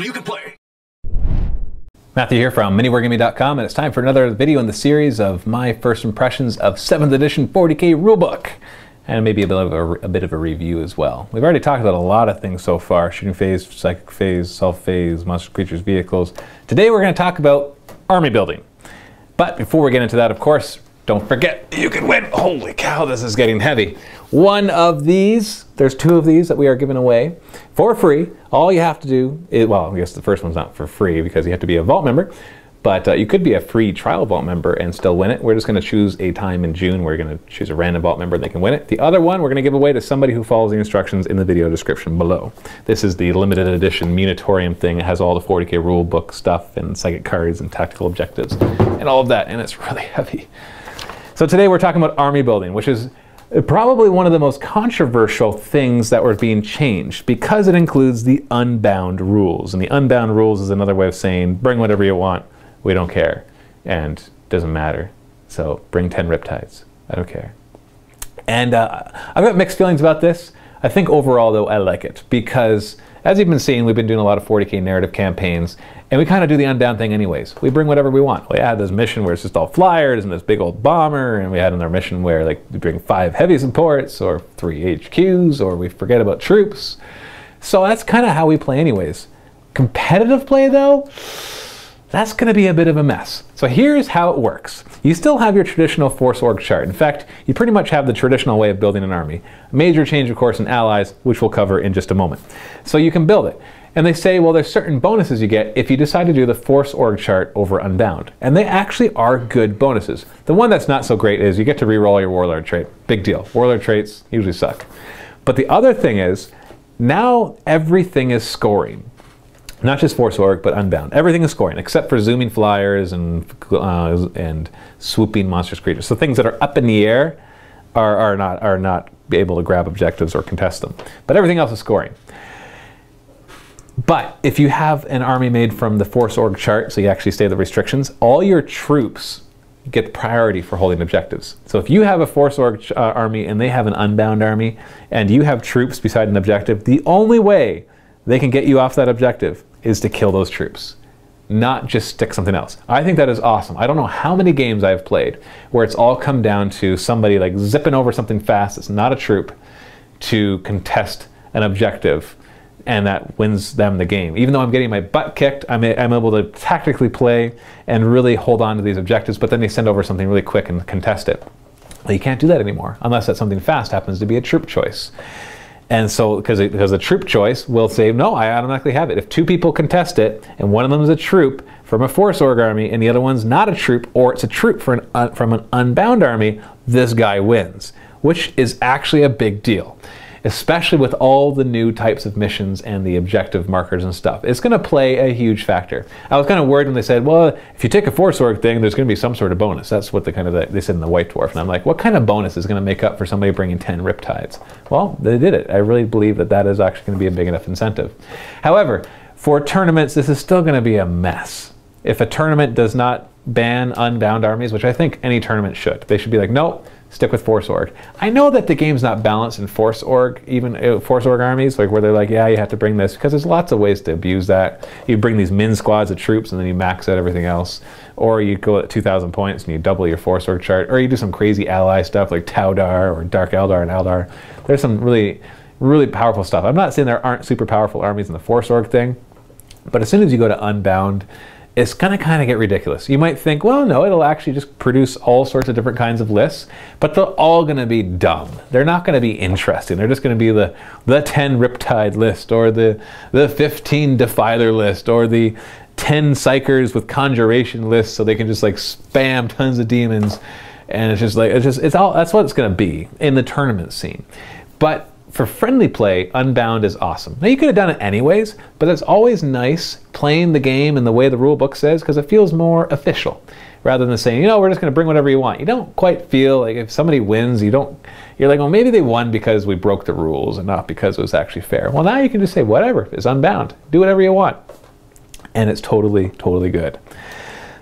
so you can play. Matthew here from MiniWarGaming.com, and it's time for another video in the series of my first impressions of 7th edition 40k rulebook, and maybe a bit of a review as well. We've already talked about a lot of things so far: shooting phase, psychic phase, self phase, monster creatures, vehicles. Today we're going to talk about army building. But before we get into that, of course, don't forget you can win. Holy cow, this is getting heavy. One of these, there's 2 of these that we are giving away for free. All you have to do is, well, I guess the first one's not for free because you have to be a Vault member, but you could be a free trial Vault member and still win it. We're just going to choose a time in June where we're going to choose a random Vault member and they can win it. The other one we're going to give away to somebody who follows the instructions in the video description below. This is the limited edition Munitorum thing. It has all the 40k rule book stuff and psychic cards and tactical objectives and all of that, and it's really heavy. So today we're talking about army building, which is probably one of the most controversial things that were being changed because it includes the Unbound rules. And the Unbound rules is another way of saying bring whatever you want, we don't care, and it doesn't matter. So bring 10 Riptides, I don't care. And I've got mixed feelings about this. I think overall though I like it because as you've been seeing, we've been doing a lot of 40k narrative campaigns, and we kind of do the Unbound thing anyways. We bring whatever we want. We had this mission where it's just all flyers and this big old bomber, and we had another mission where like we bring 5 heavy supports or 3 HQs, or we forget about troops. So that's kind of how we play anyways. Competitive play though, that's going to be a bit of a mess. So here's how it works. You still have your traditional force org chart. In fact, you pretty much have the traditional way of building an army. A major change, of course, in allies, which we'll cover in just a moment. So you can build it. And they say, well, there's certain bonuses you get if you decide to do the force org chart over Unbound. And they actually are good bonuses. The one that's not so great is you get to reroll your Warlord trait. Big deal. Warlord traits usually suck. But the other thing is, now everything is scoring. Not just Force Org, but Unbound. Everything is scoring, except for zooming flyers and swooping monstrous creatures. So things that are up in the air are not able to grab objectives or contest them. But everything else is scoring. But if you have an army made from the Force Org chart, so you actually stay the restrictions, all your troops get priority for holding objectives. So if you have a Force Org army and they have an Unbound army, and you have troops beside an objective, the only way they can get you off that objective is to kill those troops, not just stick something else. I think that is awesome. I don't know how many games I've played where it's all come down to somebody like zipping over something fast that's not a troop to contest an objective, and that wins them the game. Even though I'm getting my butt kicked, I'm able to tactically play and really hold on to these objectives, but then they send over something really quick and contest it. Well, you can't do that anymore unless that something fast happens to be a troop choice. And so, because the troop choice will say, no, I automatically have it. If 2 people contest it, and one of them is a troop from a Force Org army, and the other one's not a troop, or it's a troop from an Unbound army, this guy wins, which is actually a big deal, especially with all the new types of missions and the objective markers and stuff. It's going to play a huge factor. I was kind of worried when they said, well, if you take a Force Org thing, there's going to be some sort of bonus. That's what they said in the White Dwarf. And I'm like, what kind of bonus is going to make up for somebody bringing 10 Riptides? Well, they did it. I really believe that that is actually going to be a big enough incentive. However, for tournaments, this is still going to be a mess. If a tournament does not ban Unbound armies, which I think any tournament should, they should be like, no, stick with Force Org. I know that the game's not balanced in Force Org, even Force Org armies, like where they're like, yeah, you have to bring this, because there's lots of ways to abuse that. You bring these min squads of troops and then you max out everything else. Or you go at 2,000 points and you double your Force Org chart. Or you do some crazy ally stuff like Taudar or Dark Eldar and Eldar. There's some really, really powerful stuff. I'm not saying there aren't super powerful armies in the Force Org thing, but as soon as you go to Unbound, it's going to kind of get ridiculous. You might think, well, no, it'll actually just produce all sorts of different kinds of lists, but they're all going to be dumb. They're not going to be interesting. They're just going to be the 10 Riptide list, or the 15 Defiler list, or the 10 Psychers with Conjuration lists, so they can just like spam tons of demons. And it's just like, it's all, that's what it's going to be in the tournament scene. But for friendly play, Unbound is awesome. Now you could have done it anyways, but it's always nice playing the game in the way the rule book says, because it feels more official, rather than saying, you know, we're just going to bring whatever you want. You don't quite feel like if somebody wins, you're like, well, maybe they won because we broke the rules and not because it was actually fair. Well, now you can just say, whatever, it's Unbound. Do whatever you want. And it's totally, totally good.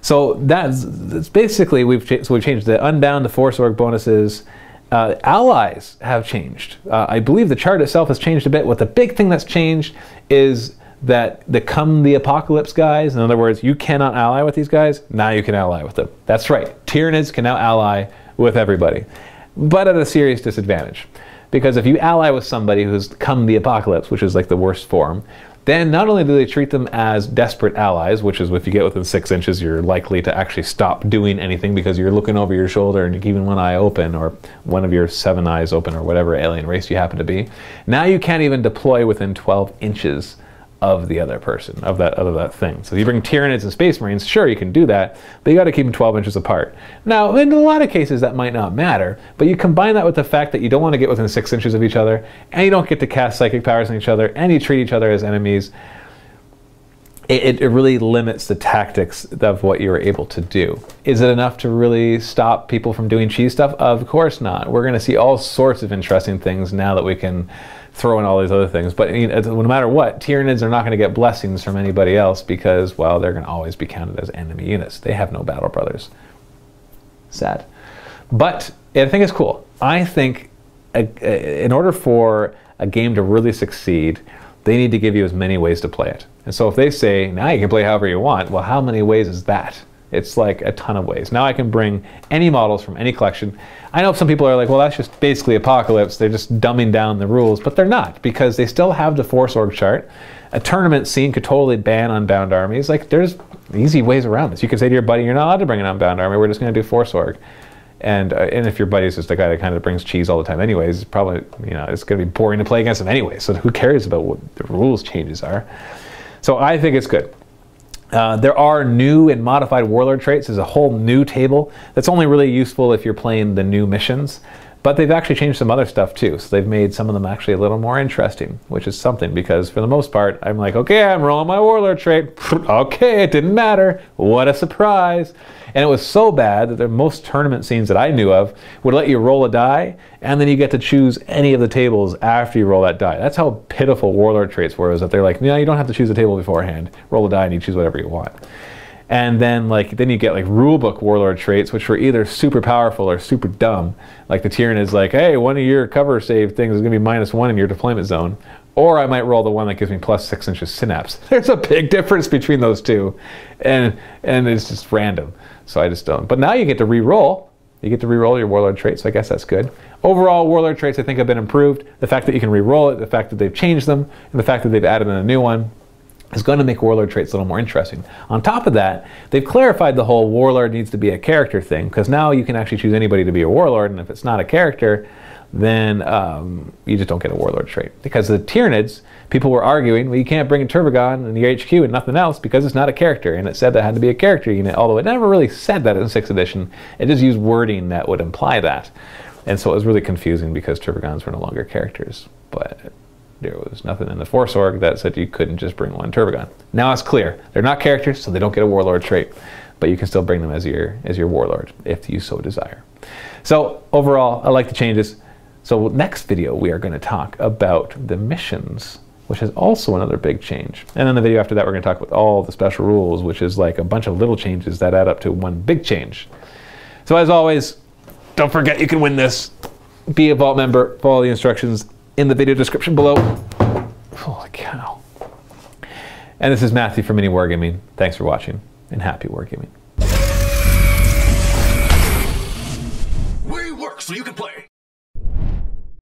So that's basically, we've changed the Unbound, the Force Org bonuses. Allies have changed. I believe the chart itself has changed a bit. What the big thing that's changed is that the come the apocalypse guys, in other words, you cannot ally with these guys, now you can ally with them. That's right, Tyranids can now ally with everybody, but at a serious disadvantage. Because if you ally with somebody who's come the apocalypse, which is like the worst form, then not only do they treat them as desperate allies, which is if you get within 6 inches, you're likely to actually stop doing anything because you're looking over your shoulder and you're keeping one eye open, or one of your 7 eyes open, or whatever alien race you happen to be. Now you can't even deploy within 12 inches of the other person, of that thing. So if you bring Tyranids and Space Marines, sure, you can do that, but you got to keep them 12 inches apart. Now, in a lot of cases, that might not matter, but you combine that with the fact that you don't want to get within 6 inches of each other, and you don't get to cast psychic powers on each other, and you treat each other as enemies. It really limits the tactics of what you're able to do. Is it enough to really stop people from doing cheese stuff? Of course not. We're going to see all sorts of interesting things now that we can throw in all these other things. But no matter what, Tyranids are not going to get blessings from anybody else because, well, they're going to always be counted as enemy units. They have no battle brothers. Sad. But I think it's cool. I think in order for a game to really succeed, they need to give you as many ways to play it. And so if they say, now you can play however you want, well, how many ways is that? It's like a ton of ways. Now I can bring any models from any collection. I know some people are like, well, that's just basically Apocalypse. They're just dumbing down the rules, but they're not, because they still have the Force Org chart. A tournament scene could totally ban Unbound armies. Like, there's easy ways around this. You can say to your buddy, you're not allowed to bring an Unbound army. We're just going to do Force Org. And if your buddy's just a guy that kind of brings cheese all the time anyways, it's probably, it's going to be boring to play against him anyway. So who cares about what the rules changes are? So I think it's good. There are new and modified Warlord traits. There's a whole new table that's only really useful if you're playing the new missions. But they've actually changed some other stuff too. So they've made some of them actually a little more interesting, which is something, because for the most part, I'm like, okay, I'm rolling my Warlord trait. Okay, it didn't matter. What a surprise. And it was so bad that the most tournament scenes that I knew of would let you roll a die, and then you get to choose any of the tables after you roll that die. That's how pitiful Warlord traits were, is that they're like, no, you don't have to choose a table beforehand. Roll a die and you choose whatever you want. And then then you get like rulebook Warlord traits, which were either super powerful or super dumb. Like the Tyranid's like, hey, one of your cover save things is going to be -1 in your deployment zone. Or I might roll the one that gives me plus 6 inches synapse. There's a big difference between those two. And it's just random. So I just don't. But now you get to re-roll. You get to re-roll your Warlord traits, so I guess that's good. Overall, Warlord traits I think have been improved. The fact that you can re-roll it, the fact that they've changed them, and the fact that they've added in a new one is going to make Warlord traits a little more interesting. On top of that, they've clarified the whole Warlord needs to be a character thing, because now you can actually choose anybody to be a Warlord, and if it's not a character, then you just don't get a Warlord trait. Because the Tyranids, people were arguing, well, you can't bring a Turbogon in your HQ and nothing else because it's not a character, and it said that had to be a character unit, although it never really said that in 6th edition. It just used wording that would imply that. And so it was really confusing because Turbogons were no longer characters. But there was nothing in the Force Org that said you couldn't just bring one Turbogon. Now it's clear. They're not characters, so they don't get a Warlord trait. But you can still bring them as your Warlord, if you so desire. So overall, I like the changes. So next video, we are going to talk about the missions, which is also another big change. And then the video after that, we're going to talk about all the special rules, which is like a bunch of little changes that add up to one big change. So as always, don't forget you can win this. Be a Vault member. Follow the instructions in the video description below. Holy cow. And this is Matthew from MiniWarGaming. Thanks for watching, and happy wargaming. We work so you can play.